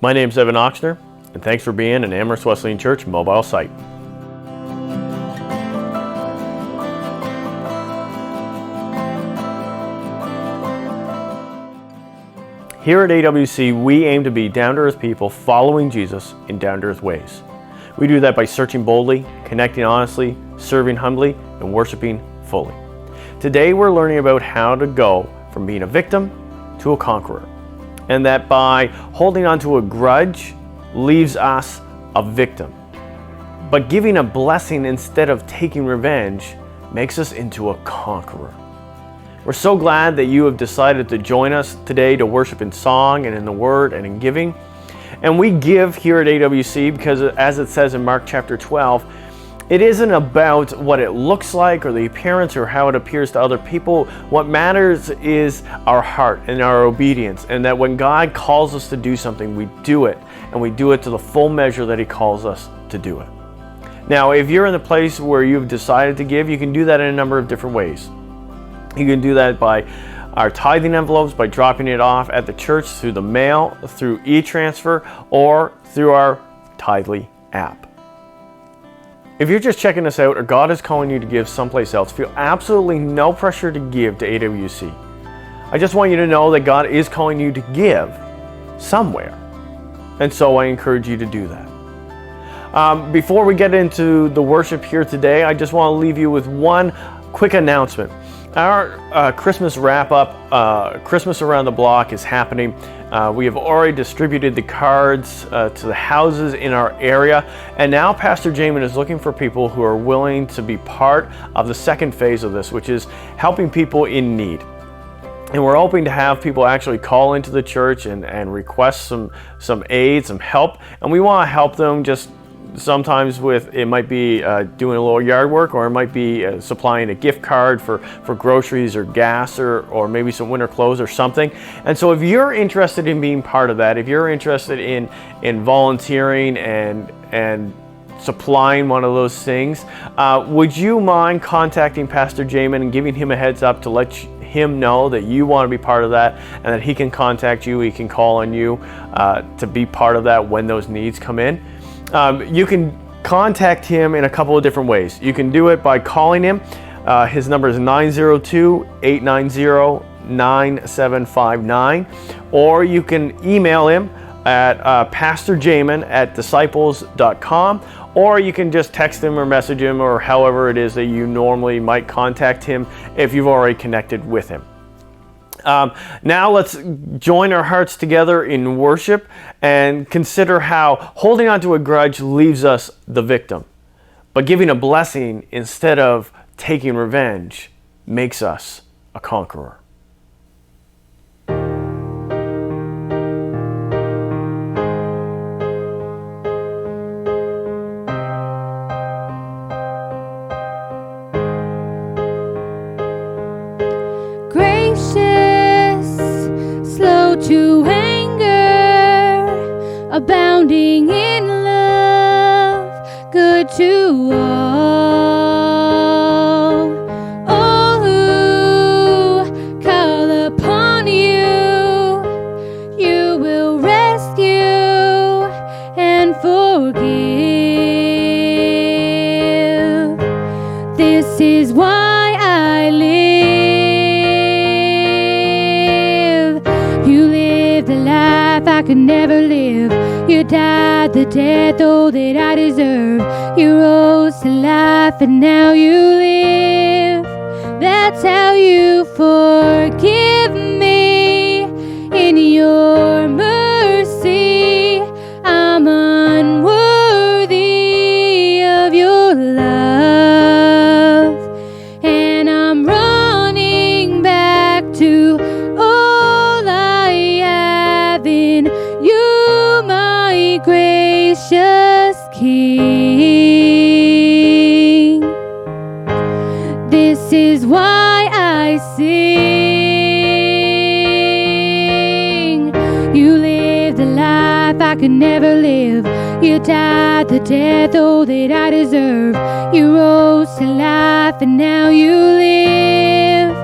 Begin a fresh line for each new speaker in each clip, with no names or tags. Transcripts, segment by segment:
My name's Evan Oxner, and thanks for being an Amherst Wesleyan Church mobile site. Here at AWC, we aim to be down-to-earth people following Jesus in down-to-earth ways. We do that by searching boldly, connecting honestly, serving humbly, and worshiping fully. Today we're learning about how to go from being a victim to a conqueror, and that by holding on to a grudge leaves us a victim. But giving a blessing instead of taking revenge makes us into a conqueror. We're so glad that you have decided to join us today to worship in song and in the Word and in giving. And we give here at AWC because, as it says in Mark chapter 12, it isn't about what it looks like or the appearance or how it appears to other people. What matters is our heart and our obedience, and that when God calls us to do something, we do it, and we do it to the full measure that He calls us to do it. Now, if you're in the place where you've decided to give, you can do that in a number of different ways. You can do that by our tithing envelopes, by dropping it off at the church through the mail, through e-transfer, or through our Tithely app. If you're just checking us out or God is calling you to give someplace else, feel absolutely no pressure to give to AWC. I just want you to know that God is calling you to give somewhere. And so I encourage you to do that. Before we get into the worship here today, I just want to leave you with one quick announcement. Our Christmas wrap-up, Christmas Around the Block, is happening. We have already distributed the cards to the houses in our area, and now Pastor Jamin is looking for people who are willing to be part of the second phase of this, which is helping people in need. And we're hoping to have people actually call into the church and request some aid, some help, and we want to help them just sometimes with, it might be doing a little yard work, or it might be supplying a gift card for groceries or gas, or maybe some winter clothes or something. And so if you're interested in being part of that, if you're interested in volunteering and supplying one of those things, would you mind contacting Pastor Jamin and giving him a heads up to let him know that you want to be part of that, and that he can contact you, he can call on you to be part of that when those needs come in. You can contact him in a couple of different ways. You can do it by calling him. His number is 902-890-9759. Or you can email him at pastorjamin@disciples.com. Or you can just text him or message him, or however it is that you normally might contact him if you've already connected with him. Now let's join our hearts together in worship and consider how holding on to a grudge leaves us the victim, but giving a blessing instead of taking revenge makes us a conqueror.
To anger, abounding in love, good to all who call upon you, you will rescue and forgive. This is why I live. I could never live. You died the death, oh, that I deserve. You rose to life and now you live. That's how you forgive me. In your mercy, I'm unworthy of your love, and I'm running back to gracious King. This is why I sing. You lived the life I could never live. You died the death, oh, that I deserve. You rose to life and now you live.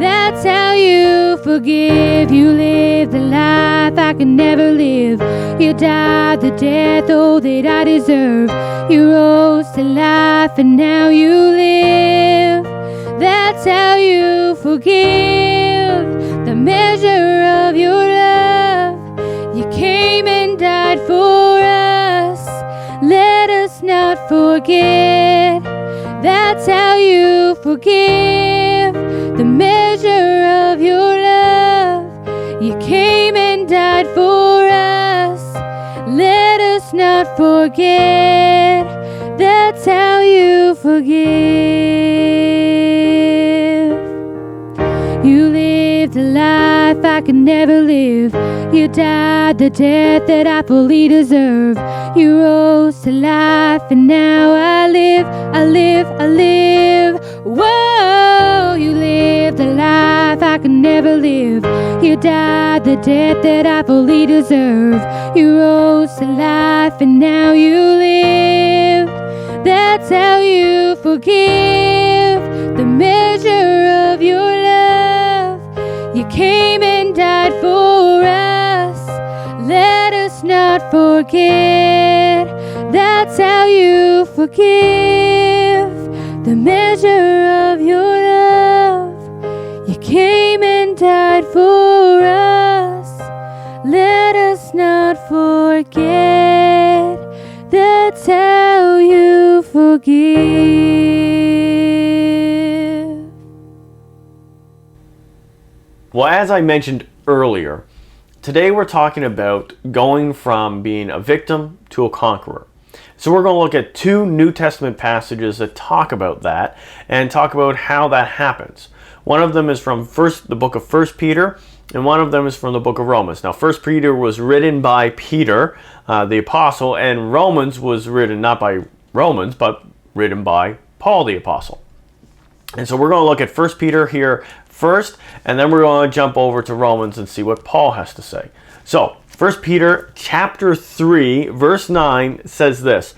That's how you forgive. You live the life I could never live. You died the death, oh, that I deserve. You rose to life and now you live. That's how you forgive. The measure of your love. You came and died for us. Let us not forget. That's how you forgive. The measure of your love. You came and died for us. Let us not forget. That's how you forgive. You lived a life I could never live. You died the death that I fully deserve. You rose to life and now I live, I live, I live. Whoa, you lived a life I could never live. You died the death that I fully deserve. You rose to life and now you live. That's how you forgive. The measure of your love. You came and died for us. Let us not forget. That's how you forgive. The measure of your love. You came and died for us. Let us not forget. That's how you forgive.
Well, as I mentioned earlier, today we're talking about going from being a victim to a conqueror. So we're going to look at two New Testament passages that talk about that and talk about how that happens. One of them is from the book of 1 Peter, and one of them is from the book of Romans. Now, 1 Peter was written by Peter, the apostle, and Romans was written not by Romans, but written by Paul the apostle. And so we're going to look at 1 Peter here first, and then we're going to jump over to Romans and see what Paul has to say. So, 1 Peter chapter 3, verse 9 says this: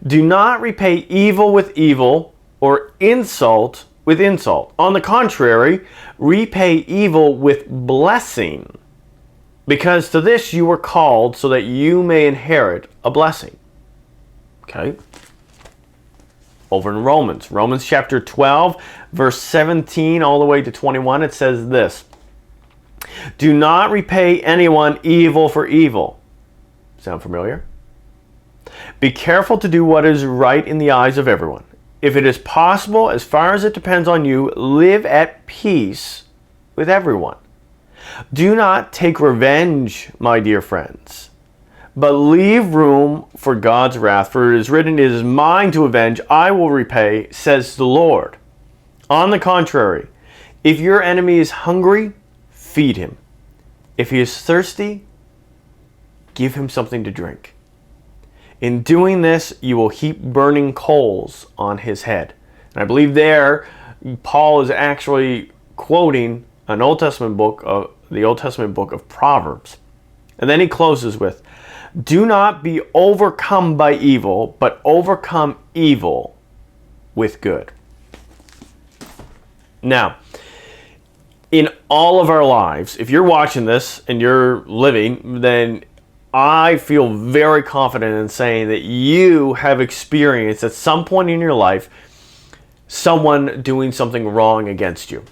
"Do not repay evil with evil or insult with insult. On the contrary, repay evil with blessing, because to this you were called, so that you may inherit a blessing." Okay. Over in Romans chapter 12, verse 17 all the way to 21, it says this: "Do not repay anyone evil for evil." Sound familiar? "Be careful to do what is right in the eyes of everyone. If it is possible, as far as it depends on you, live at peace with everyone. Do not take revenge, my dear friends, but leave room for God's wrath, for it is written, 'It is mine to avenge, I will repay, says the Lord.' On the contrary, if your enemy is hungry, feed him. If he is thirsty, give him something to drink. In doing this, you will heap burning coals on his head." And I believe there, Paul is actually quoting an Old Testament book, the Old Testament book of Proverbs. And then he closes with, "Do not be overcome by evil, but overcome evil with good." Now, in all of our lives, if you're watching this and you're living, then I feel very confident in saying that you have experienced at some point in your life someone doing something wrong against you,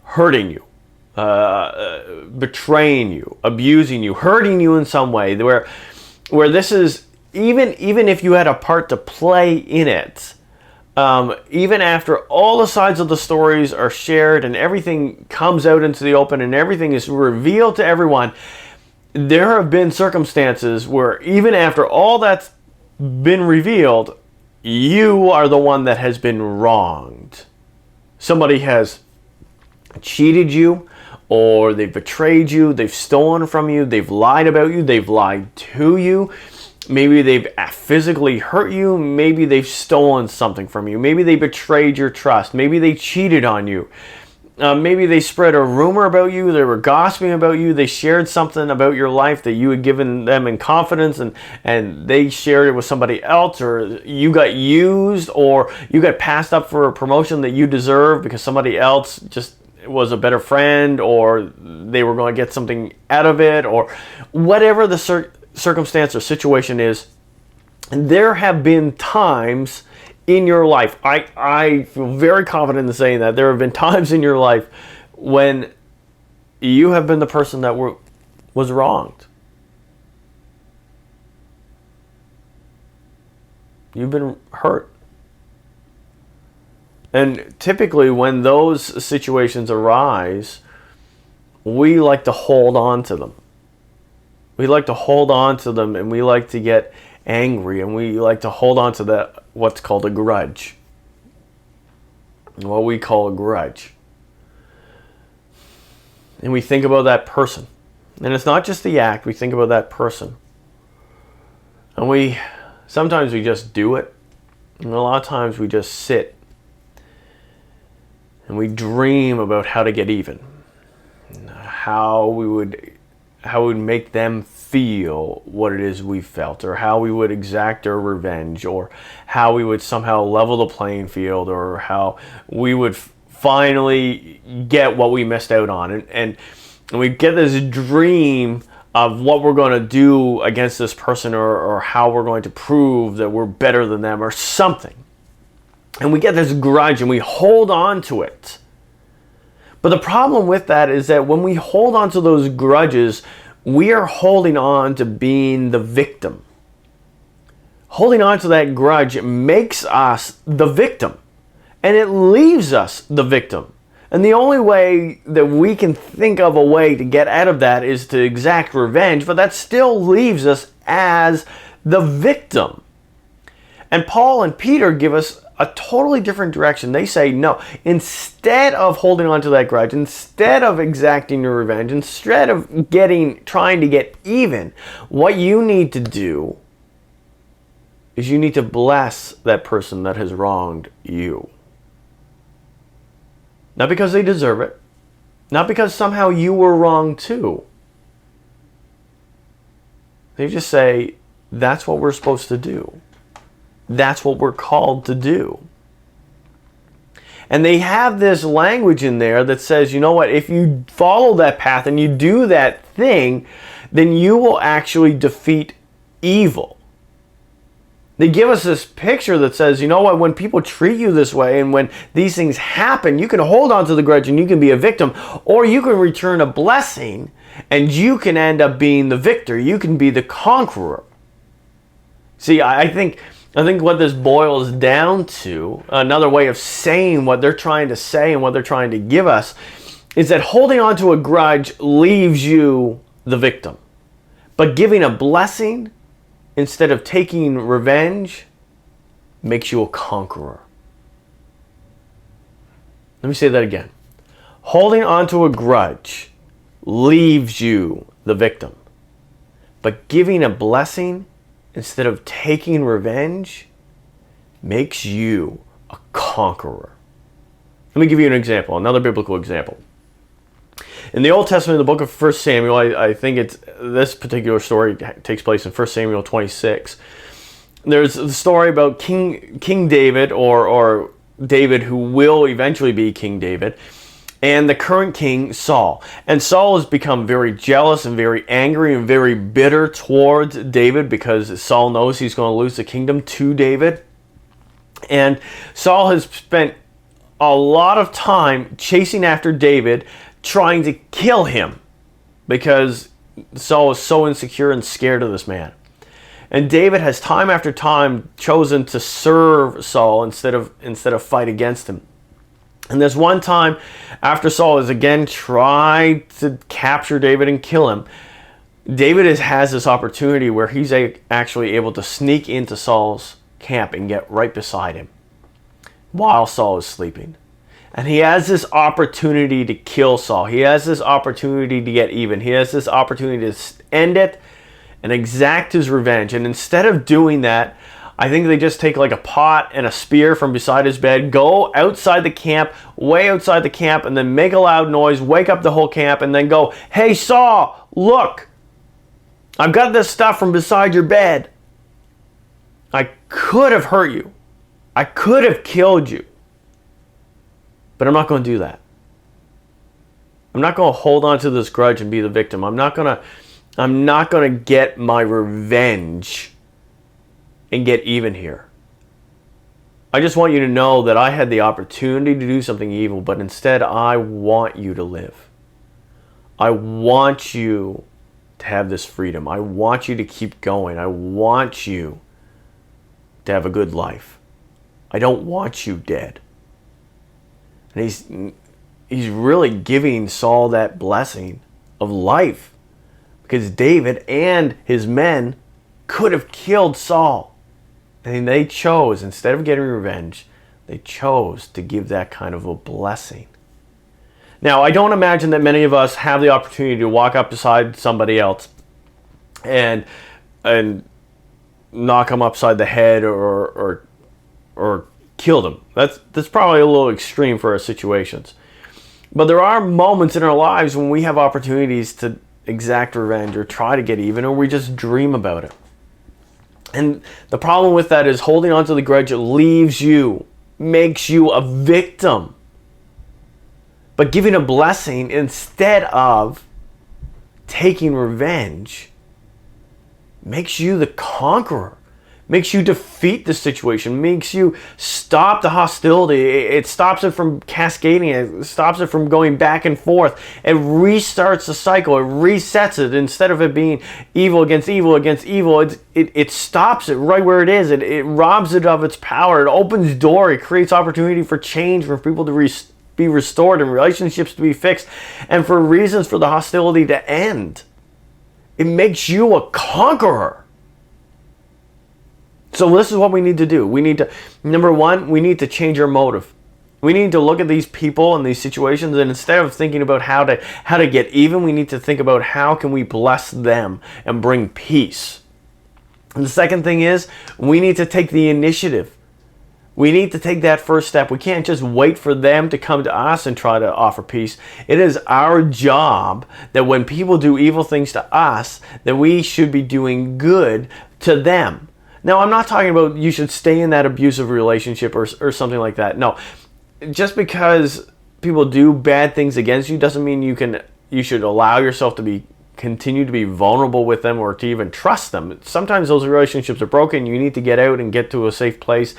hurting you, betraying you, abusing you, hurting you in some way, where this is, even if you had a part to play in it, even after all the sides of the stories are shared and everything comes out into the open and everything is revealed to everyone, there have been circumstances where even after all that's been revealed, you are the one that has been wronged. Somebody has cheated you, or they've betrayed you, they've stolen from you, they've lied about you, they've lied to you. Maybe they've physically hurt you, maybe they've stolen something from you, maybe they betrayed your trust, maybe they cheated on you. Maybe they spread a rumor about you, they were gossiping about you, they shared something about your life that you had given them in confidence, and they shared it with somebody else, or you got used, or you got passed up for a promotion that you deserved because somebody else just was a better friend, or they were going to get something out of it, or whatever the circumstance or situation is. There have been times in your life, I feel very confident in saying that there have been times in your life when you have been the person that was wronged. You've been hurt. And typically when those situations arise, we like to hold on to them. We like to hold on to them, and we like to get angry, and we like to hold on to that, what's called a grudge. What we call a grudge. And we think about that person. And it's not just the act, we think about that person. And sometimes we just do it. And a lot of times we just sit. And we dream about how to get even. How we would make them feel what it is we felt, or how we would exact our revenge, or how we would somehow level the playing field, or how we would finally get what we missed out on. And we get this dream of what we're going to do against this person, or how we're going to prove that we're better than them or something. And we get this grudge and we hold on to it. But the problem with that is that when we hold on to those grudges, we are holding on to being the victim. Holding on to that grudge makes us the victim. And it leaves us the victim. And the only way that we can think of a way to get out of that is to exact revenge, but that still leaves us as the victim. And Paul and Peter give us a totally different direction. They say, no, instead of holding on to that grudge, instead of exacting your revenge, instead of trying to get even, what you need to do is you need to bless that person that has wronged you. Not because they deserve it, not because somehow you were wrong too. They just say, that's what we're supposed to do. That's what we're called to do. And they have this language in there that says, you know what, if you follow that path and you do that thing, then you will actually defeat evil. They give us this picture that says, you know what, when people treat you this way and when these things happen, you can hold on to the grudge and you can be a victim, or you can return a blessing and you can end up being the victor. You can be the conqueror. See, I think what this boils down to, another way of saying what they're trying to say and what they're trying to give us, is that holding on to a grudge leaves you the victim. But giving a blessing instead of taking revenge makes you a conqueror. Let me say that again. Holding on to a grudge leaves you the victim. But giving a blessing instead of taking revenge makes you a conqueror. Let me give you an example, another biblical example. In the Old Testament, in the book of 1 Samuel, I think this particular story takes place in 1 Samuel 26. There's the story about King David, or David who will eventually be King David, and the current king, Saul. And Saul has become very jealous and very angry and very bitter towards David because Saul knows he's going to lose the kingdom to David. And Saul has spent a lot of time chasing after David, trying to kill him because Saul is so insecure and scared of this man. And David has time after time chosen to serve Saul instead of fight against him. And there's one time after Saul has again tried to capture David and kill him, David has this opportunity where he's actually able to sneak into Saul's camp and get right beside him while Saul is sleeping. And he has this opportunity to kill Saul. He has this opportunity to get even. He has this opportunity to end it and exact his revenge. And instead of doing that, I think they just take like a pot and a spear from beside his bed, go outside the camp, way outside the camp, and then make a loud noise, wake up the whole camp, and then go, "Hey Saul, look, I've got this stuff from beside your bed. I could have hurt you. I could have killed you. But I'm not going to do that. I'm not going to hold on to this grudge and be the victim. I'm not going to get my revenge and get even here. I just want you to know that I had the opportunity to do something evil, but instead I want you to live. I want you to have this freedom. I want you to keep going. I want you to have a good life. I don't want you dead. And he's really giving Saul that blessing of life, because David and his men could have killed Saul. And they chose, instead of getting revenge, they chose to give that kind of a blessing. Now, I don't imagine that many of us have the opportunity to walk up beside somebody else and knock them upside the head or kill them. That's probably a little extreme for our situations. But there are moments in our lives when we have opportunities to exact revenge or try to get even, or we just dream about it. And the problem with that is holding on to the grudge leaves you, makes you a victim. But giving a blessing instead of taking revenge makes you the conqueror, makes you defeat the situation, makes you stop the hostility. It stops it from cascading, it stops it from going back and forth. It restarts the cycle, it resets it. Instead of it being evil against evil against evil, it stops it right where it is. It robs it of its power. It opens door. It creates opportunity for change, for people to be restored and relationships to be fixed, and for reasons for the hostility to end. It makes you a conqueror. So this is what we need to do. We need to, number one, we need to change our motive. We need to look at these people and these situations, and instead of thinking about how to get even, we need to think about how can we bless them and bring peace. And the second thing is, we need to take the initiative. We need to take that first step. We can't just wait for them to come to us and try to offer peace. It is our job that when people do evil things to us, that we should be doing good to them. Now, I'm not talking about you should stay in that abusive relationship or something like that. No, just because people do bad things against you doesn't mean you should allow yourself to continue to be vulnerable with them or to even trust them. Sometimes those relationships are broken. You need to get out and get to a safe place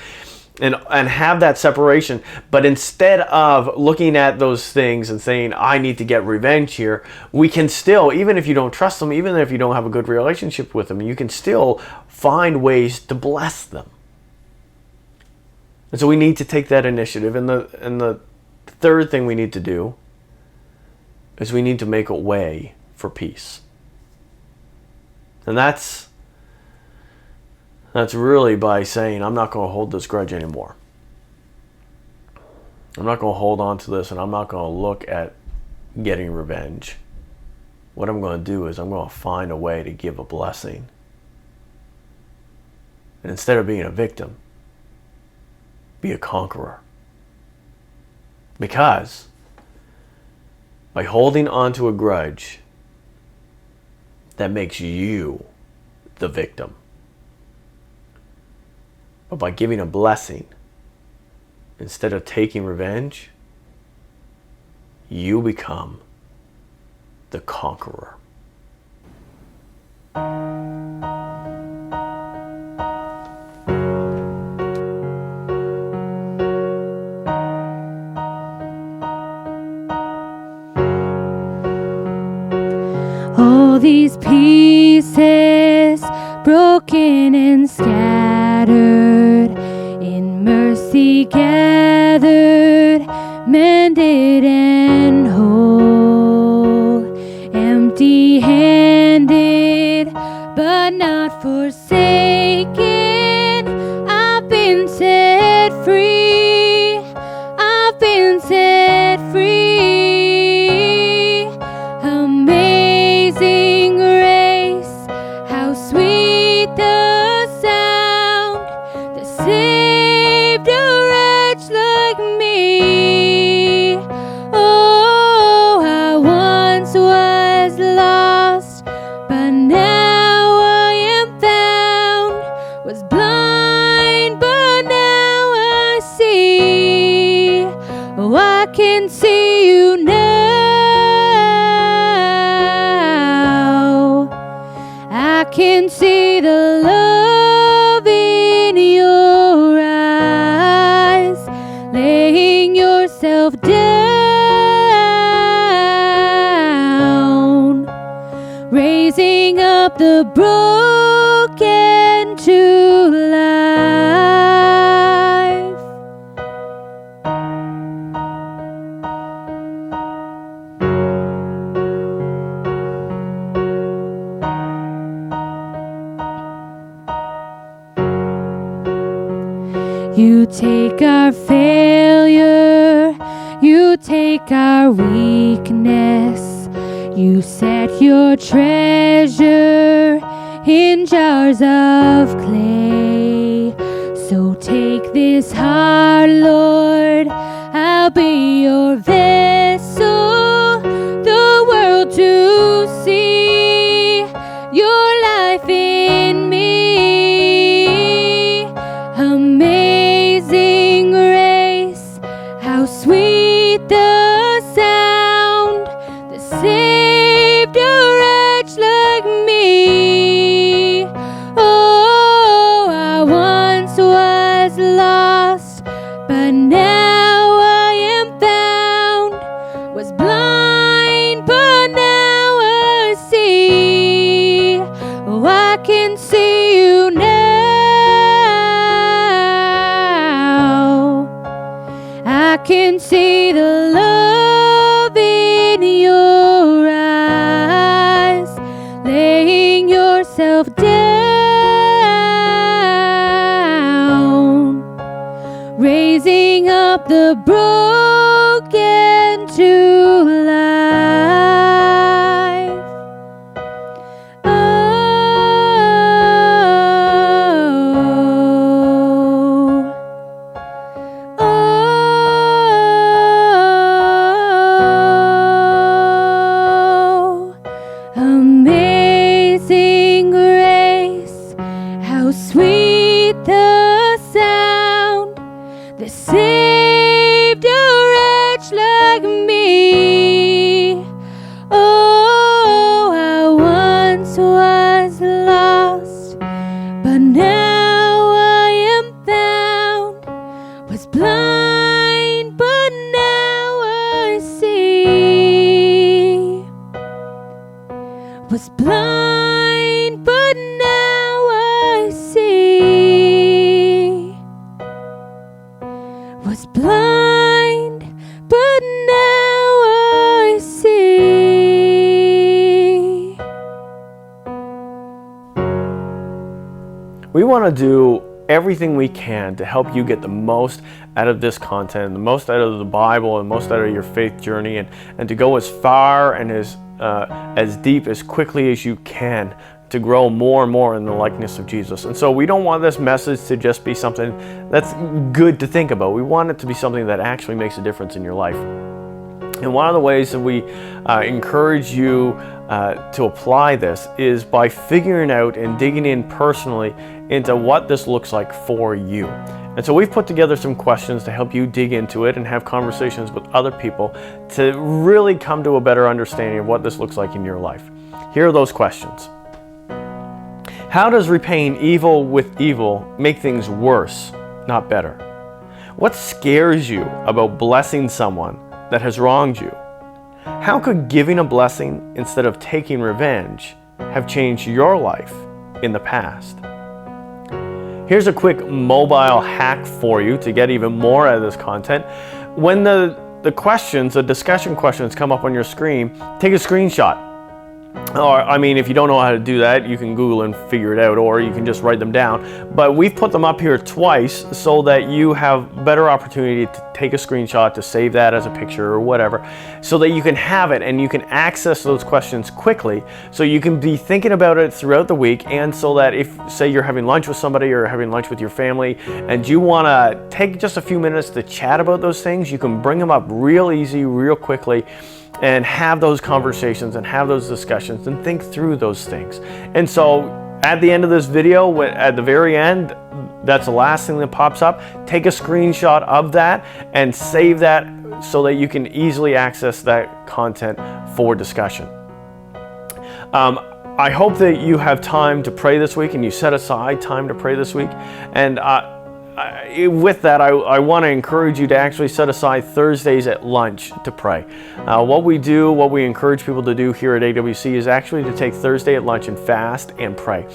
and have that separation. But instead of looking at those things and saying, I need to get revenge here, we can still, even if you don't trust them, even if you don't have a good relationship with them, you can still find ways to bless them. And so we need to take that initiative. And the third thing we need to do is we need to make a way for peace. And that's really by saying, I'm not going to hold this grudge anymore. I'm not going to hold on to this, and I'm not going to look at getting revenge. What I'm going to do is I'm going to find a way to give a blessing. And instead of being a victim, be a conqueror. Because by holding on to a grudge, that makes you the victim. But by giving a blessing, instead of taking revenge, you become the conqueror.
All these pieces broken and scattered, in mercy gathered, mended and whole, empty-handed but not forsaken. I've been set free, I've been set free. Amazing grace, how sweet the sound that saved a wretch like me. Oh, I once was lost, but now I am found. Was blind, but now I see. Oh, I can see you now. see the love in your eyes, laying yourself down, raising up the broken to life. You take our failure, you take our weakness, you set your treasure in jars of clay. So take this heart, Lord, I'll be your vessel, the world to see your life in me. Amazing grace, how sweet the sound that saved a wretch like me. Oh, I once was lost, but now I am found. Was blind, but now I see. Oh, I can see you now. I can see the love in your eyes, laying yourself down, raising up the broken to life. Amazing grace, how sweet the sound that saved a wretch like me. Oh, I once was lost, but now I am found. Was blind, but now I see. Was blind, but now I see. Was blind, but now I see.
We want to do everything we can to help you get the most out of this content, the most out of the Bible, and most out of your faith journey, and to go as far and as deep as quickly as you can to grow more and more in the likeness of Jesus. And so we don't want this message to just be something that's good to think about. We want it to be something that actually makes a difference in your life. And one of the ways that we encourage you to apply this is by figuring out and digging in personally into what this looks like for you. And so we've put together some questions to help you dig into it and have conversations with other people to really come to a better understanding of what this looks like in your life. Here are those questions. How does repaying evil with evil make things worse, not better? What scares you about blessing someone that has wronged you? How could giving a blessing instead of taking revenge have changed your life in the past? Here's a quick mobile hack for you to get even more out of this content. When the discussion questions come up on your screen, take a screenshot. Or, I mean, if you don't know how to do that, you can Google and figure it out, or you can just write them down. But we've put them up here twice so that you have better opportunity to take a screenshot, to save that as a picture or whatever, so that you can have it and you can access those questions quickly, so you can be thinking about it throughout the week. And so that if, say, you're having lunch with somebody or having lunch with your family and you want to take just a few minutes to chat about those things, you can bring them up real easy, real quickly, and have those conversations and have those discussions and think through those things. And so at the end of this video, at the very end, that's the last thing that pops up. Take a screenshot of that and save that so that you can easily access that content for discussion. I hope that you have time to pray this week and you set aside time to pray this week. And with that, I want to encourage you to actually set aside Thursdays at lunch to pray. What we encourage people to do here at AWC is actually to take Thursday at lunch and fast and pray.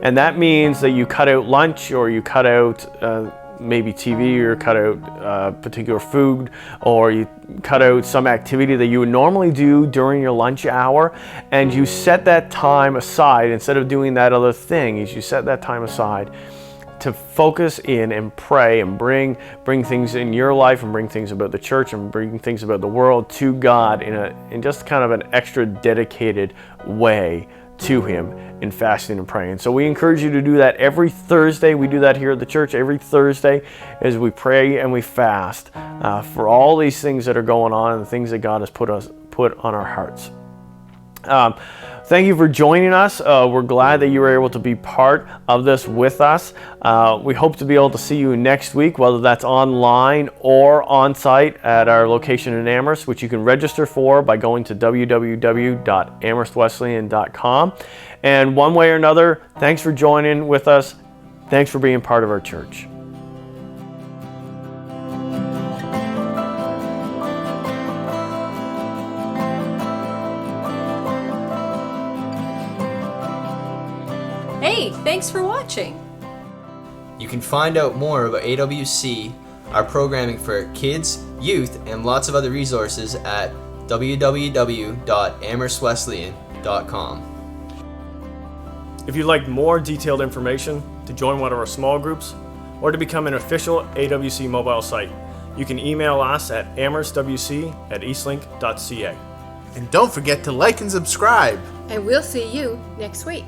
And that means that you cut out lunch, or you cut out maybe TV, or cut out particular food, or you cut out some activity that you would normally do during your lunch hour, and you set that time aside. Instead of doing that other thing, you set that time aside to focus in and pray and bring things in your life, and bring things about the church, and bring things about the world to God in just kind of an extra dedicated way to Him in fasting and praying. So we encourage you to do that every Thursday. We do that here at the church every Thursday as we pray and we fast for all these things that are going on and the things that God has put on our hearts. Thank you for joining us. We're glad that you were able to be part of this with us. We hope to be able to see you next week, whether that's online or on site at our location in Amherst, which you can register for by going to www.amherstwesleyan.com. And one way or another, thanks for joining with us. Thanks for being part of our church.
Hey, thanks for watching.
You can find out more about AWC, our programming for kids, youth, and lots of other resources at www.amherstwesleyan.com.
If you'd like more detailed information, to join one of our small groups, or to become an official AWC mobile site, you can email us at amherstwc@eastlink.ca.
And don't forget to like and subscribe.
And we'll see you next week.